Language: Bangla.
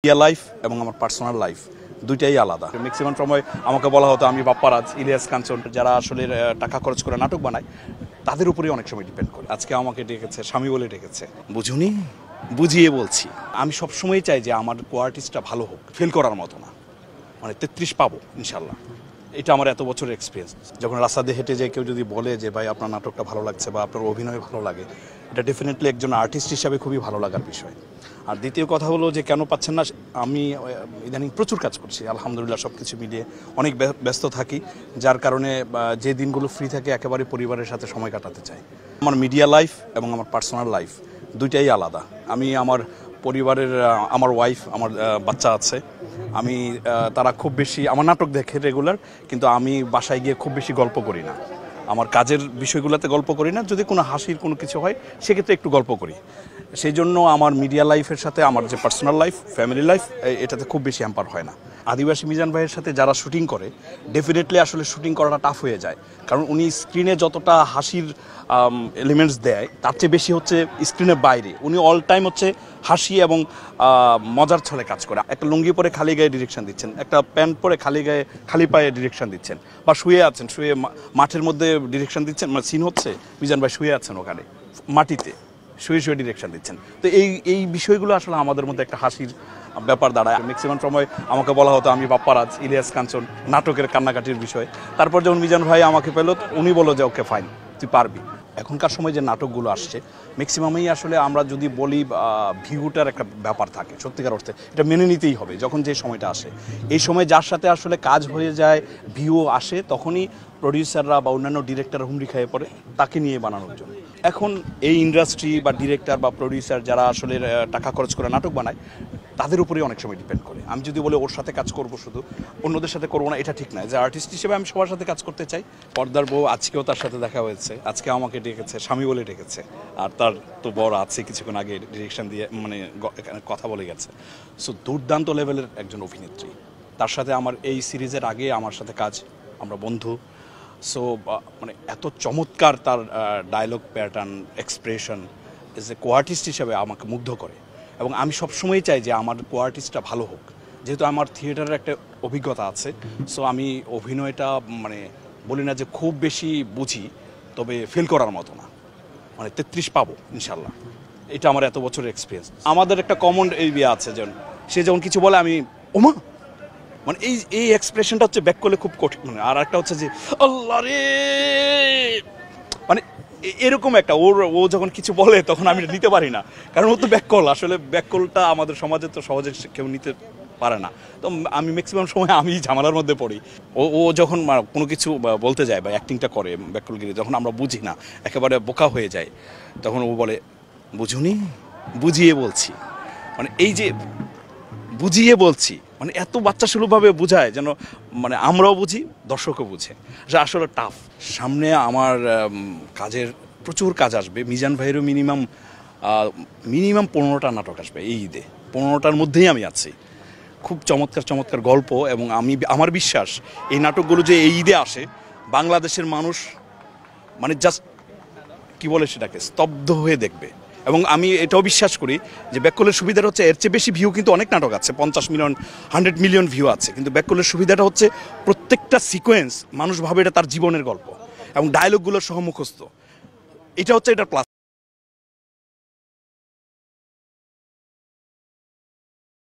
মিডিয়া লাইফ এবং আমার পার্সোনাল লাইফ দুইটাই আলাদা। ম্যাক্সিমাম সময় আমাকে বলা হতো আমি বাপ্পারাজ, ইলিয়াস কাঞ্চন যারা আসলে টাকা খরচ করে নাটক বানায় তাদের উপরেই অনেক সময় ডিপেন্ড করে। আজকে আমাকে ডেকেছে স্বামী বলে ডেকেছে, বুঝুনি বুঝিয়ে বলছি। আমি সবসময় চাই যে আমার কোয়ার্টিস্টটা ভালো হোক, ফেল করার মতো না, মানে 33 পাবো ইনশাল্লাহ। এটা আমার এত বছরের এক্সপিরিয়েন্স। যখন রাস্তা দিয়ে হেঁটে যায় কেউ যদি বলে যে ভাই আপনার নাটকটা ভালো লাগছে বা আপনার অভিনয় ভালো লাগে, এটা ডেফিনেটলি একজন আর্টিস্ট হিসাবে খুবই ভালো লাগার বিষয়। আর দ্বিতীয় কথা হলো যে কেন পাচ্ছেন না, আমি ইদানিং প্রচুর কাজ করছি আলহামদুলিল্লাহ, সব কিছু মিলিয়ে অনেক ব্যস্ত থাকি, যার কারণে যে দিনগুলো ফ্রি থাকে একেবারে পরিবারের সাথে সময় কাটাতে চাই। আমার মিডিয়া লাইফ এবং আমার পার্সোনাল লাইফ দুইটাই আলাদা। আমি আমার পরিবারের, আমার ওয়াইফ, আমার বাচ্চা আছে, আমি তারা খুব বেশি আমার নাটক দেখে রেগুলার, কিন্তু আমি বাসায় গিয়ে খুব বেশি গল্প করি না, আমার কাজের বিষয়গুলোতে গল্প করি না। যদি কোনো হাসির কোনো কিছু হয় সেক্ষেত্রে একটু গল্প করি। সেই জন্য আমার মিডিয়া লাইফের সাথে আমার যে পার্সোনাল লাইফ, ফ্যামিলি লাইফ, এটাতে খুব বেশি হ্যাম্পার হয় না। আদিবাসী মিজান ভাইয়ের সাথে যারা শুটিং করে ডেফিনেটলি আসলে শুটিং করাটা টাফ হয়ে যায়, কারণ উনি স্ক্রিনে যতটা হাসির এলিমেন্টস দেয় তার চেয়ে বেশি হচ্ছে স্ক্রিনের বাইরে। উনি অল টাইম হচ্ছে হাসি এবং মজার ছলে কাজ করে। একটা লুঙ্গি পরে খালি গায়ে ডিরেকশন দিচ্ছেন, একটা প্যান্ট পরে খালি গায়ে খালি পায়ে ডিরেকশন দিচ্ছেন, বা শুয়ে আছেন, শুয়ে মাঠের মধ্যে ডিরেকশন দিচ্ছেন, মানে সিন হচ্ছে মিজান ভাই শুয়ে আছেন ওখানে মাটিতে, শুয়ে শুয়ে ডিরেকশন দিচ্ছেন। তো এই বিষয়গুলো আসলে আমাদের মধ্যে একটা হাসির ব্যাপার দাঁড়ায়। ম্যাক্সিমাম সময় আমাকে বলা হতো আমি বাপ্পারাজ, ইলিয়াস কাঞ্চন নাটকের কান্নাকাটির বিষয়। তারপর যখন মিজান ভাই আমাকে পেল, উনি বলল যে ওকে ফাইন, তুই পারবি। এখনকার সময় যে নাটকগুলো আসছে ম্যাক্সিমামই আসলে আমরা যদি বলি ভিউটার একটা ব্যাপার থাকে, সত্যিকার অর্থে এটা মেনে নিতেই হবে। যখন যে সময়টা আসে, এই সময় যার সাথে আসলে কাজ হয়ে যায়, ভিউ আসে, তখনই প্রডিউসাররা বা অন্যান্য ডিরেক্টর হুমড়ি খেয়ে পড়ে তাকে নিয়ে বানানোর জন্য। এখন এই ইন্ডাস্ট্রি বা ডিরেক্টর বা প্রডিউসার যারা আসলে টাকা খরচ করে নাটক বানায় তাদের উপরেই অনেক সময় ডিপেন্ড করে। আমি যদি বলি ওর সাথে কাজ করব শুধু, অন্যদের সাথে করবো না, এটা ঠিক নয়। যে আর্টিস্ট হিসেবে আমি সবার সাথে কাজ করতে চাই। পর্দার বউ আজকেও তার সাথে দেখা হয়েছে, আজকে আমাকে ডেকেছে স্বামী বলে ডেকেছে, আর তার তো বড় আছে, কিছুক্ষণ আগে ডিরেকশন দিয়ে মানে কথা বলে গেছে। সো দুর্দান্ত লেভেলের একজন অভিনেত্রী, তার সাথে আমার এই সিরিজের আগে আমার সাথে কাজ, আমরা বন্ধু। সো মানে এত চমৎকার তার dialogue pattern, expression, as a কোয়ার্টিস্ট হিসেবে আমাকে মুগ্ধ করে। এবং আমি সবসময় চাই যে আমার কোয়ার্টিস্টটা ভালো হোক, যেহেতু আমার থিয়েটারের একটা অভিজ্ঞতা আছে। সো আমি অভিনয়টা মানে বলি না যে খুব বেশি বুঝি, তবে ফেল করার মতো না, মানে 33 পাবো ইনশাল্লাহ। এটা আমার এত বছরের এক্সপিরিয়েন্স। আমাদের একটা কমন এরিয়া আছে, যেন সে যখন কিছু বলে আমি ওমা, মানে এই এক্সপ্রেশনটা হচ্ছে ব্যাক করলে খুব কঠিন। মানে আর একটা হচ্ছে যে আল্লাহ রে, মানে এরকম একটা ও যখন কিছু বলে তখন আমি নিতে পারি না, কারণ ও তো ব্যাককল। আসলে ব্যাককলটা আমাদের সমাজে তো সহজে কেউ নিতে পারে না। তো আমি ম্যাক্সিমাম সময় আমি ঝামেলার মধ্যে পড়ি। ও যখন কোনো কিছু বলতে যায় বা অ্যাক্টিংটা করে ব্যাককলগিরি, যখন আমরা বুঝি না, একেবারে বোকা হয়ে যায়, তখন ও বলে বুঝুনি বুঝিয়ে বলছি। মানে এই যে বুঝিয়ে বলছি, মানে এত বাচ্চা সুলভভাবে বোঝায় যেন মানে আমরাও বুঝি, দর্শকও বুঝে। আসলে টাফ। সামনে আমার কাজের প্রচুর কাজ আসবে। মিজান ভাইয়েরও মিনিমাম 15টা নাটক আসবে এই ঈদে। 15টার মধ্যেই আমি আছি। খুব চমৎকার চমৎকার গল্প, এবং আমার বিশ্বাস এই নাটকগুলো যে এই ঈদে আসে, বাংলাদেশের মানুষ মানে জাস্ট কি বলে সেটাকে স্তব্ধ হয়ে দেখবে। এবং আমি এটাও বিশ্বাস করি যে ব্যাককলের সুবিধাটা হচ্ছে এর চেয়ে বেশি ভিউ কিন্তু অনেক নাটক আছে, 50 মিলিয়ন 100 মিলিয়ন ভিউ আছে, কিন্তু ব্যাককলের সুবিধাটা হচ্ছে প্রত্যেকটা সিকোয়েন্স মানুষ ভাবে এটা তার জীবনের গল্প, এবং ডায়লগগুলো সহ মুখস্থ। এটা হচ্ছে এটার প্লাস।